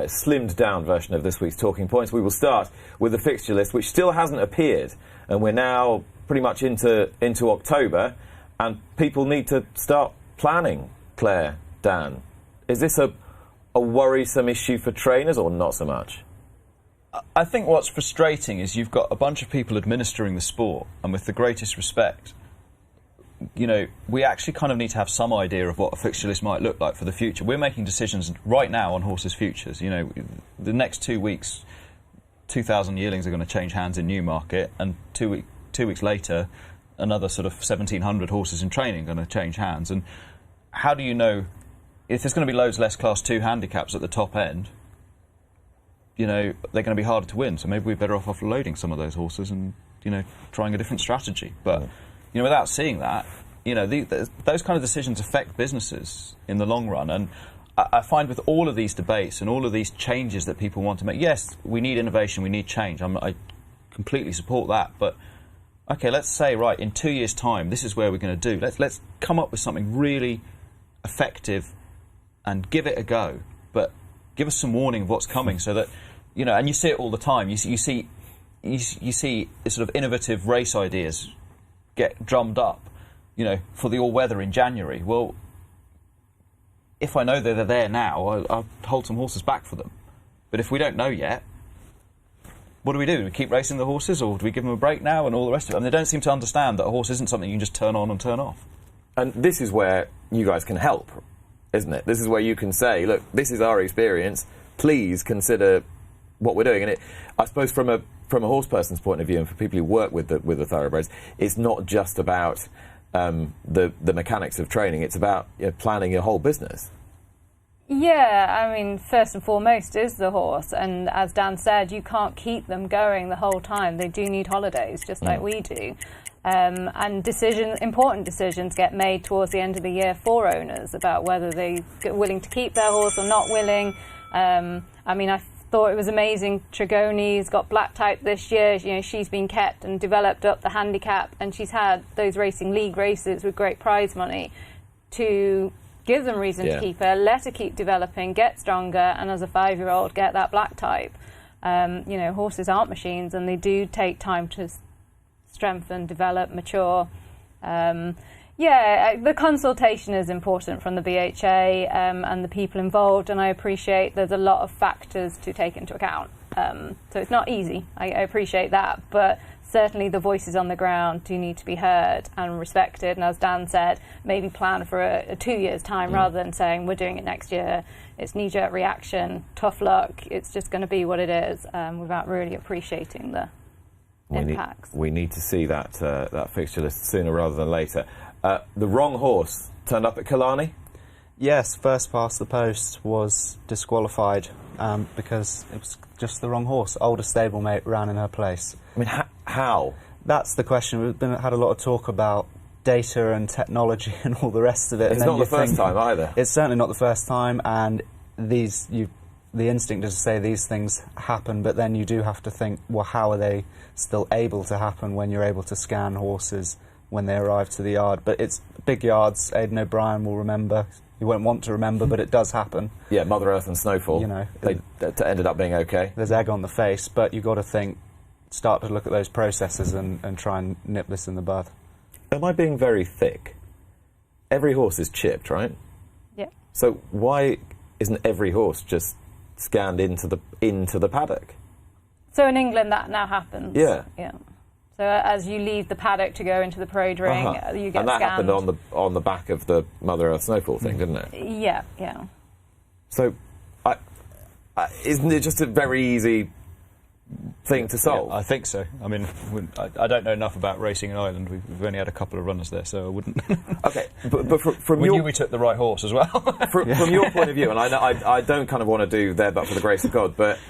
a slimmed down version of this week's Talking Points. We will start with the fixture list, which still hasn't appeared, and we're now pretty much into October, and people need to start planning. Claire, Dan, is this a worrisome issue for trainers or not so much? I think what's frustrating is you've got a bunch of people administering the sport, and with the greatest respect, you know, we actually kind of need to have some idea of what a fixture list might look like for the future. We're making decisions right now on horses' futures. You know, the next 2 weeks, 2,000 yearlings are going to change hands in Newmarket, and 2 weeks later, another sort of 1,700 horses in training are going to change hands. And how do you know if there's going to be loads less Class 2 handicaps at the top end? You know, they're going to be harder to win. So maybe we're better off offloading some of those horses and, you know, trying a different strategy. But you know, without seeing that, you know, those kind of decisions affect businesses in the long run. And I find with all of these debates and all of these changes that people want to make, yes, we need innovation, we need change. I completely support that. But OK, let's say, right, in 2 years' time, this is where we're going to do. Let's come up with something really effective and give it a go. But give us some warning of what's coming so that, you know, and you see it all the time. You see sort of innovative race ideas get drummed up, you know, for the all-weather in January. Well, if I know that they're there now, I'll hold some horses back for them. But if we don't know yet, what do? Do we keep racing the horses, or do we give them a break now and all the rest of it? I mean, they don't seem to understand that a horse isn't something you can just turn on and turn off. And this is where you guys can help, isn't it? This is where you can say, look, this is our experience, please consider what we're doing. And I suppose from a horse person's point of view, and for people who work with the thoroughbreds, it's not just about the mechanics of training. It's about, you know, planning your whole business. Yeah, I mean, first and foremost is the horse, and as Dan said, you can't keep them going the whole time. They do need holidays, just like we do. And important decisions get made towards the end of the year for owners about whether they're willing to keep their horse or not willing. I mean, I thought it was amazing. Trigoni's got black type this year. You know, she's been kept and developed up the handicap, and she's had those racing league races with great prize money to give them reason to keep her, let her keep developing, get stronger, and as a 5-year-old get that black type. You know, horses aren't machines, and they do take time to strengthen, develop, mature. Yeah, the consultation is important from the BHA and the people involved, and I appreciate there's a lot of factors to take into account. So it's not easy, I appreciate that, but certainly the voices on the ground do need to be heard and respected, and as Dan said, maybe plan for a 2 years' time rather than saying we're doing it next year. It's knee-jerk reaction, tough luck, it's just going to be what it is, without really appreciating the impacts. We need to see that fixture list sooner rather than later. The wrong horse turned up at Killarney? Yes, first past the post was disqualified because it was just the wrong horse. Older stablemate ran in her place. I mean, how? That's the question. We've had a lot of talk about data and technology and all the rest of it. It's not the first time either. It's certainly not the first time, and the instinct is to say these things happen, but then you do have to think, well, how are they still able to happen when you're able to scan horses when they arrive to the yard? But it's big yards. Aidan O'Brien will remember. He won't want to remember, but it does happen. Yeah, Mother Earth and Snowfall. You know, they ended up being okay. There's egg on the face, but you've got to think, start to look at those processes and try and nip this in the bud. Am I being very thick? Every horse is chipped, right? Yeah. So why isn't every horse just scanned into the paddock? So in England that now happens. Yeah. Yeah. So as you leave the paddock to go into the parade ring, you get and that scanned. happened on the back of the Mother Earth Snowfall thing, didn't it? Yeah, yeah. So, isn't it just a very easy thing to solve? Yeah, I think so. I mean, I don't know enough about racing in Ireland. We've only had a couple of runners there, so I wouldn't. Okay, but from we your... knew we took the right horse as well. from your point of view, and I don't kind of want to do there but for the grace of God, but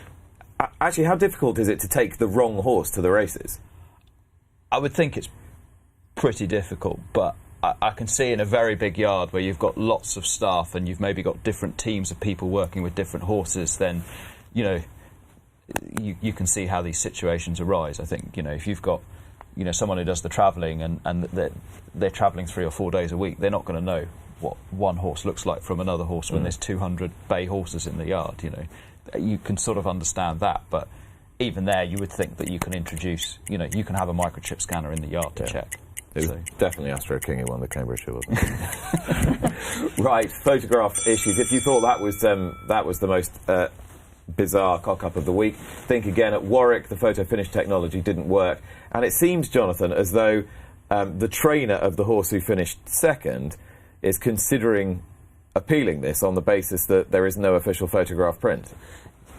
actually, how difficult is it to take the wrong horse to the races? I would think it's pretty difficult, but I can see in a very big yard where you've got lots of staff and you've maybe got different teams of people working with different horses, then, you know, you can see how these situations arise. I think, you know, if you've got, you know, someone who does the travelling and they're travelling 3 or 4 days a week, they're not going to know what one horse looks like from another horse when there's 200 bay horses in the yard, you know. you can sort of understand that, but even there, you would think that you can introduce, you can have a microchip scanner in the yard to check. It was definitely Astro King who won the Cambridgeshire, wasn't it? Right, photograph issues. If you thought that was the most bizarre cock-up of the week, think again. At Warwick, the photo finish technology didn't work, and it seems, Jonathan, as though the trainer of the horse who finished second is considering appealing this on the basis that there is no official photograph print.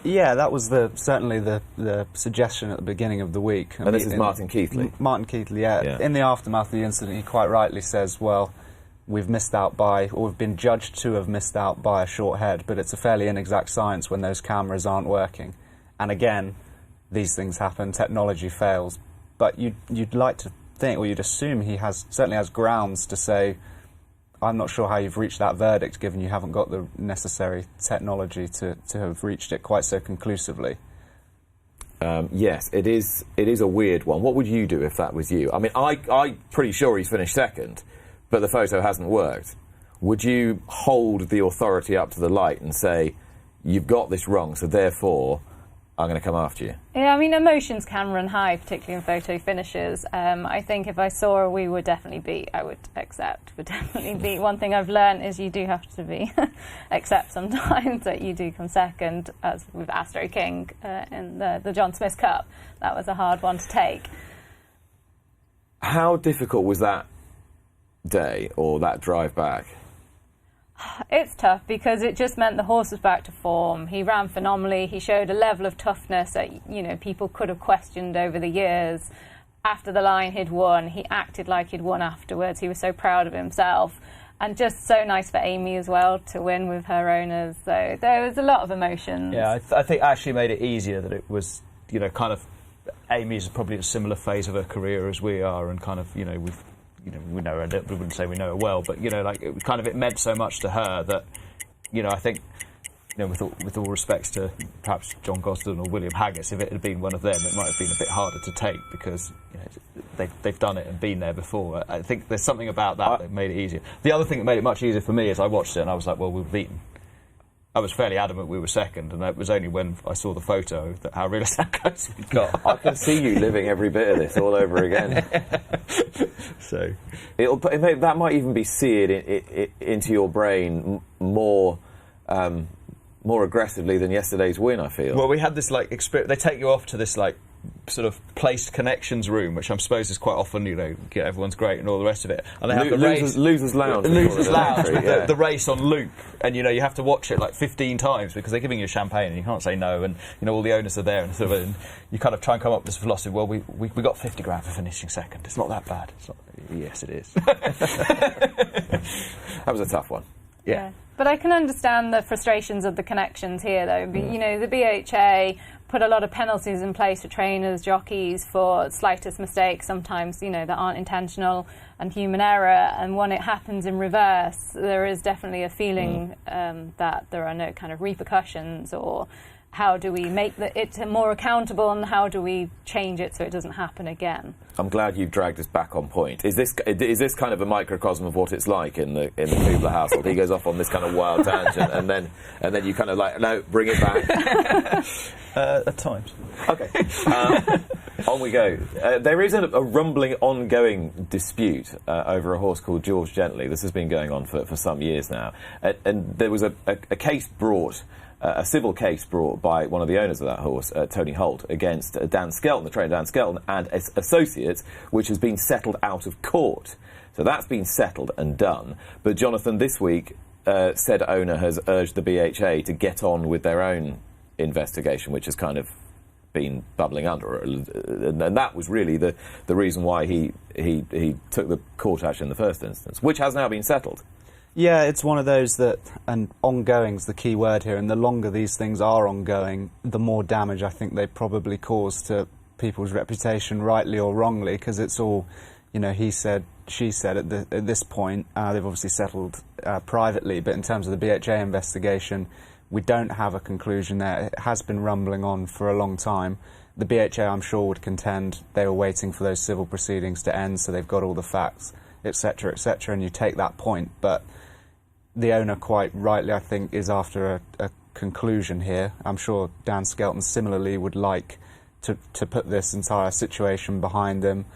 Yeah, that was certainly the suggestion at the beginning of the week. And this is Martin Keithley. Martin Keithley, yeah. In the aftermath of the incident, he quite rightly says, well, we've been judged to have missed out by a short head, but it's a fairly inexact science when those cameras aren't working. And again, these things happen, technology fails. But you'd like to think, or you'd assume he certainly has grounds to say, I'm not sure how you've reached that verdict, given you haven't got the necessary technology to have reached it quite so conclusively. Yes, it is a weird one. What would you do if that was you? I mean, I'm pretty sure he's finished second, but the photo hasn't worked. Would you hold the authority up to the light and say, you've got this wrong, so therefore I'm going to come after you? Yeah, I mean, emotions can run high, particularly in photo finishes. I think if I saw her, we would definitely beat. I would accept, would definitely beat. One thing I've learned is you do have to accept sometimes that you do come second, as with Astro King in the John Smith Cup. That was a hard one to take. How difficult was that day, or that drive back? It's tough because it just meant the horse was back to form. He ran phenomenally. He showed a level of toughness that people could have questioned over the years. After the line, he'd won. He acted like he'd won afterwards. He was so proud of himself, and just so nice for Amy as well to win with her owners. So there was a lot of emotions. Yeah, I think actually made it easier that it was kind of Amy's probably at a similar phase of her career as we are, and kind of we know her, we wouldn't say we know her well, but it meant so much to her that I think with all respects to perhaps John Gosden or William Haggis, if it had been one of them, it might have been a bit harder to take because they've done it and been there before. I think there's something about that made it easier. The other thing that made it much easier for me is I watched it and I was like, well, we've beaten. I was fairly adamant we were second, and it was only when I saw the photo that how realistic close we got. I can see you living every bit of this all over again. So that might even be seared into your brain more aggressively than yesterday's win, I feel. Well, we had this experience. They take you off to this sort of placed connections room, which I suppose is quite often, everyone's great and all the rest of it. And they have the race, Losers Lounge. The race on loop, and you have to watch it 15 times because they're giving you champagne and you can't say no, and all the owners are there, and and you kind of try and come up with this philosophy. Well, we got 50 grand for finishing second. It's not that bad. It's not. Yes, it is. That was a tough one. Yeah. But I can understand the frustrations of the connections here, though. The BHA put a lot of penalties in place for trainers, jockeys, for slightest mistakes, sometimes, that aren't intentional, and human error. And when it happens in reverse, there is definitely a feeling that there are no kind of repercussions, or how do we make it more accountable, and how do we change it so it doesn't happen again? I'm glad you've dragged us back on point. Is this kind of a microcosm of what it's like in the Kubler household? He goes off on this kind of wild tangent, and then you kind of no, bring it back. At times. Okay. On we go. There is a rumbling, ongoing dispute over a horse called George Gently. This has been going on for some years now, and there was a case brought. A civil case brought by one of the owners of that horse, Tony Holt, against Dan Skelton, the trainer Dan Skelton, and his associates, which has been settled out of court. So that's been settled and done. But Jonathan, this week, said owner has urged the BHA to get on with their own investigation, which has kind of been bubbling under, and that was really the reason why he took the court action in the first instance, which has now been settled. Yeah, it's one of those that, and ongoing's the key word here, and the longer these things are ongoing, the more damage I think they probably cause to people's reputation, rightly or wrongly, because it's all, he said, she said at this point. They've obviously settled privately, but in terms of the BHA investigation, we don't have a conclusion there. It has been rumbling on for a long time. The BHA, I'm sure, would contend they were waiting for those civil proceedings to end, so they've got all the facts, etc., and you take that point, but the owner, quite rightly, I think, is after a conclusion here. I'm sure Dan Skelton similarly would like to put this entire situation behind them.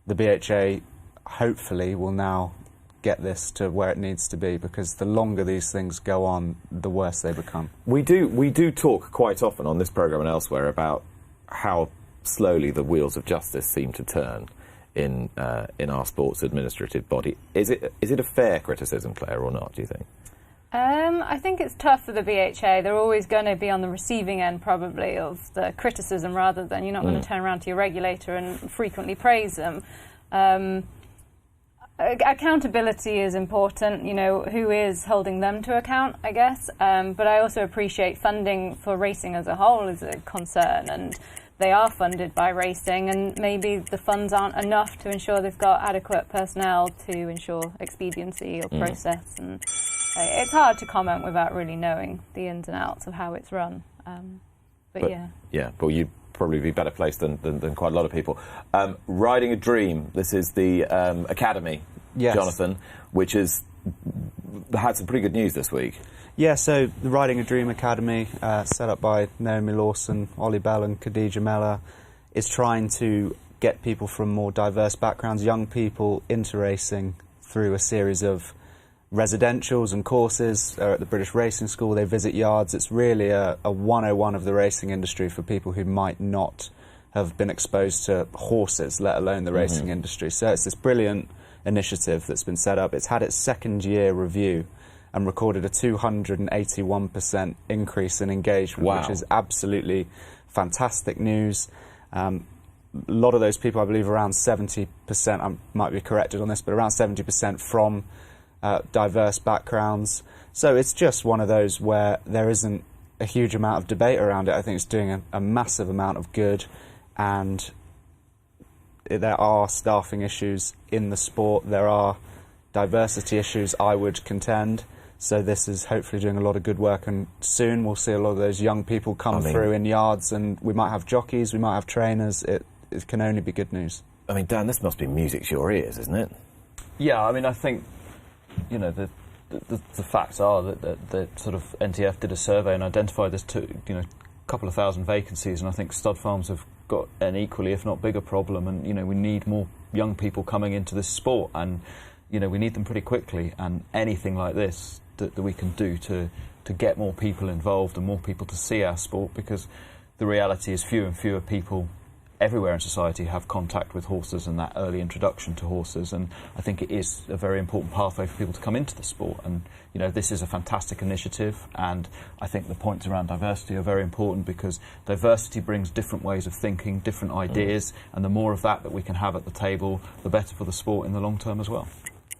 The BHA hopefully will now get this to where it needs to be, because the longer these things go on, the worse they become. We do talk quite often on this programme and elsewhere about how slowly the wheels of justice seem to turn in our sports administrative body. Is it a fair criticism, Claire, or not, do you think? I think it's tough for the BHA. They're always going to be on the receiving end, probably, of the criticism, rather than you're not going to turn around to your regulator and frequently praise them. Accountability is important, who is holding them to account, I guess. But I also appreciate funding for racing as a whole is a concern, and they are funded by racing, and maybe the funds aren't enough to ensure they've got adequate personnel to ensure expediency or process. And it's hard to comment without really knowing the ins and outs of how it's run. But you'd probably be better placed than quite a lot of people. Riding a Dream, this is the academy, yes. Jonathan, which has had some pretty good news this week. Yeah, so the Riding a Dream Academy, set up by Naomi Lawson, Ollie Bell and Khadija Mella, is trying to get people from more diverse backgrounds, young people, into racing through a series of residentials and courses. They're at the British Racing School, they visit yards. It's really a 101 of the racing industry for people who might not have been exposed to horses, let alone the racing industry. So it's this brilliant initiative that's been set up. It's had its second year review and recorded a 281% increase in engagement, wow. which is absolutely fantastic news. A lot of those people, I believe around 70%, I might be corrected on this, but around 70% from diverse backgrounds. So it's just one of those where there isn't a huge amount of debate around it. I think it's doing a massive amount of good, and there are staffing issues in the sport. There are diversity issues, I would contend. So this is hopefully doing a lot of good work, and soon we'll see a lot of those young people come through in yards, and we might have jockeys, we might have trainers. It can only be good news. I mean, Dan, this must be music to your ears, isn't it? Yeah, I mean, I think, the facts are that the sort of NTF did a survey and identified there's a couple of thousand vacancies, and I think stud farms have got an equally, if not bigger, problem, and we need more young people coming into this sport, and we need them pretty quickly, and anything like this that we can do to get more people involved and more people to see our sport, because the reality is fewer and fewer people everywhere in society have contact with horses and that early introduction to horses, and I think it is a very important pathway for people to come into the sport. And this is a fantastic initiative, and I think the points around diversity are very important, because diversity brings different ways of thinking, different ideas, and the more of that we can have at the table, the better for the sport in the long term as well.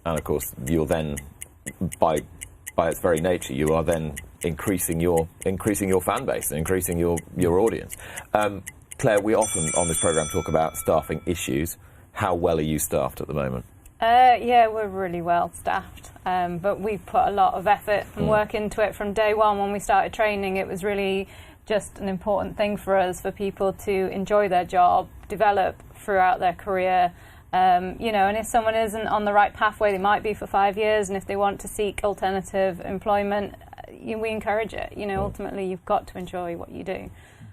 And of course, you'll then, by its very nature, you are then increasing your fan base and increasing your audience. Claire, we often on this programme talk about staffing issues. How well are you staffed at the moment? Yeah, we're really well staffed, but we've put a lot of effort and work into it from day one. When we started training, it was really just an important thing for us, for people to enjoy their job, develop throughout their career. And if someone isn't on the right pathway, they might be for 5 years, and if they want to seek alternative employment, we encourage it. Ultimately, you've got to enjoy what you do.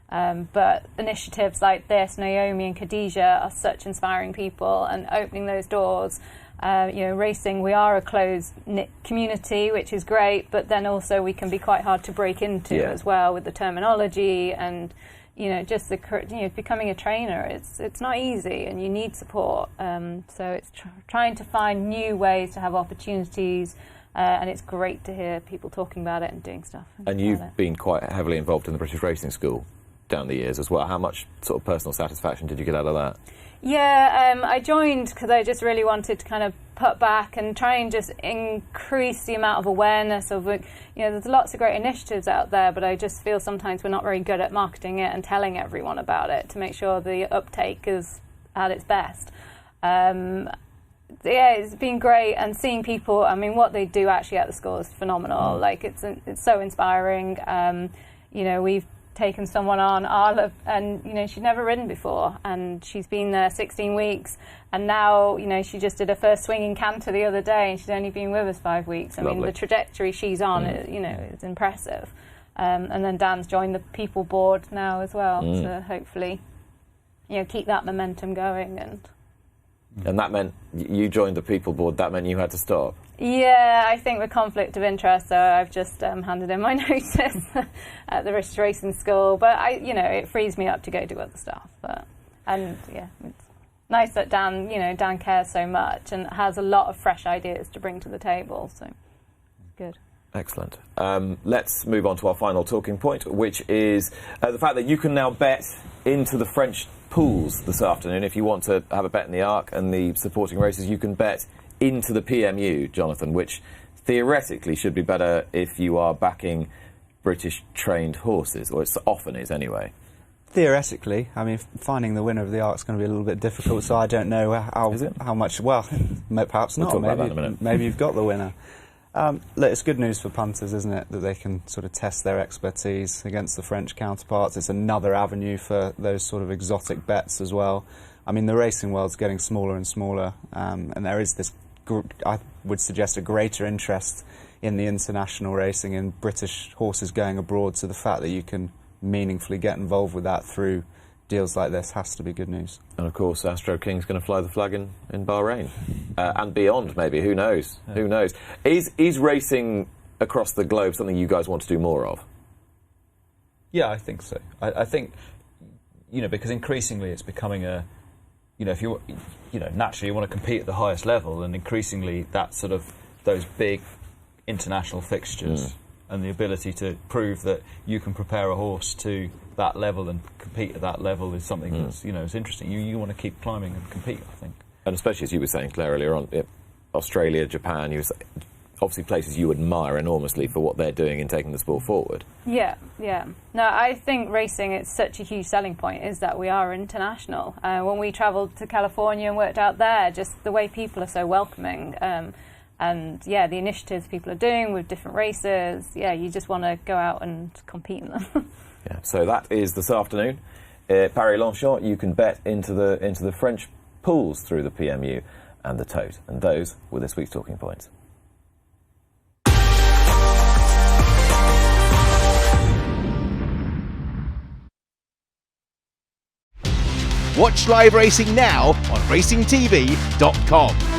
But initiatives like this, Naomi and Khadija are such inspiring people, and opening those doors. Racing, we are a closed-knit community, which is great, but then also we can be quite hard to break into as well with the terminology and, just becoming a trainer. It's not easy, and you need support. So it's trying to find new ways to have opportunities. And it's great to hear people talking about it and doing stuff. And you've been quite heavily involved in the British Racing School down the years as well. How much sort of personal satisfaction did you get out of that? Yeah, I joined because I just really wanted to kind of put back and try and just increase the amount of awareness of it. There's lots of great initiatives out there, but I just feel sometimes we're not very good at marketing it and telling everyone about it to make sure the uptake is at its best. It's been great, and seeing people, what they do actually at the school is phenomenal. It's so inspiring. We've taken someone on, Arla, and she'd never ridden before, and she's been there 16 weeks, and now she just did her first swinging canter the other day, and she's only been with us 5 weeks. The trajectory she's on is impressive. And then Dan's joined the people board now as well to hopefully, keep that momentum going. And that meant you joined the people board. That meant you had to stop. Yeah, I think the conflict of interest. So I've just handed in my notice at the racing school. But it frees me up to go do other stuff. It's nice that Dan cares so much and has a lot of fresh ideas to bring to the table. So good. Excellent. Let's move on to our final talking point, which is the fact that you can now bet into the French pools this afternoon. If you want to have a bet in the Arc and the supporting races, you can bet into the PMU, Jonathan, which theoretically should be better if you are backing British-trained horses, or it often is anyway. Theoretically, I mean, finding the winner of the Arc is going to be a little bit difficult, so I don't know how much. Well, perhaps not. We'll talk about that in a minute. Maybe you've got the winner. Look, it's good news for punters, isn't it, that they can sort of test their expertise against the French counterparts. It's another avenue for those sort of exotic bets as well. I mean, the racing world's getting smaller and smaller, and there is this, I would suggest, a greater interest in the international racing, in British horses going abroad, so the fact that you can meaningfully get involved with that through deals like this has to be good news. And of course, Astro King's going to fly the flag in Bahrain and beyond, maybe. Who knows? Yeah. Who knows? Is racing across the globe something you guys want to do more of? Yeah, I think so. I think, because increasingly it's becoming if you naturally you want to compete at the highest level, and increasingly that's sort of those big international fixtures and the ability to prove that you can prepare a horse to that level and compete at that level is something that's, is interesting. You want to keep climbing and compete, I think. And especially, as you were saying, Claire, earlier on, Australia, Japan, obviously places you admire enormously for what they're doing in taking the sport forward. Yeah. No, I think racing, it's such a huge selling point, is that we are international. When we travelled to California and worked out there, just the way people are so welcoming, and the initiatives people are doing with different races, you just want to go out and compete in them. Yeah, so that is this afternoon. Paris-Longchamp, you can bet into the French pools through the PMU and the Tote. And those were this week's talking points. Watch live racing now on racingtv.com.